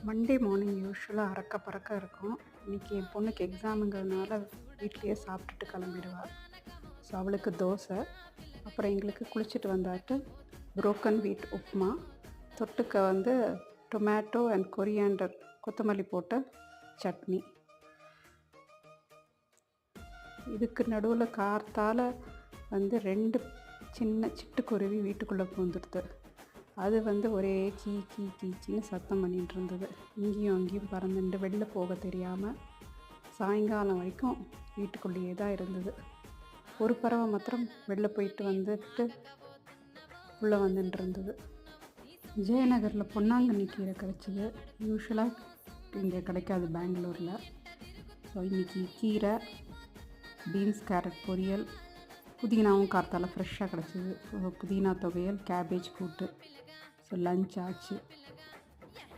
Monday morning யூஷுவலாக அறக்க பறக்க இருக்கும். இன்றைக்கி என் பொண்ணுக்கு எக்ஸாமுங்கிறதுனால வீட்டிலையே சாப்பிட்டுட்டு கிளம்பிடுவா. ஸோ அவளுக்கு தோசை, அப்புறம் எங்களுக்கு குளிச்சுட்டு வந்தாட்டு புரோக்கன் வீட் உப்புமா, தொட்டுக்க வந்து டொமேட்டோ அண்ட் கொரியாண்டர் கொத்தமல்லி போட்ட சட்னி. இதுக்கு நடுவில் கார்த்தால் வந்து 2 சின்ன சிட்டுக்குருவி வீட்டுக்குள்ளே பூந்துடுது. அது வந்து ஒரே கீ கீ கீச்சின்னு சத்தம் பண்ணிகிட்டு இருந்தது. இங்கேயும் அங்கேயும் பறந்துட்டு வெளில போக தெரியாமல் சாயங்காலம் வரைக்கும் வீட்டுக்குள்ளேயே தான் இருந்தது. ஒரு பறவை மாத்திரம் வெளில போயிட்டு வந்துட்டு உள்ளே வந்துட்டு இருந்தது. ஜெயநகரில் பொன்னாங்கண்ணி கீரை கிடச்சிது. யூஸ்வலாக இங்கே கிடைக்காது பெங்களூரில். ஸோ இன்றைக்கி கீரை, பீன்ஸ் கேரட் பொரியல், புதினாவும் கார்த்தால ஃப்ரெஷ்ஷாக கிடச்சிது. ஸோ புதினா துவையல், கேபேஜ் கூட்டு. ஸோ லஞ்ச் ஆச்சு.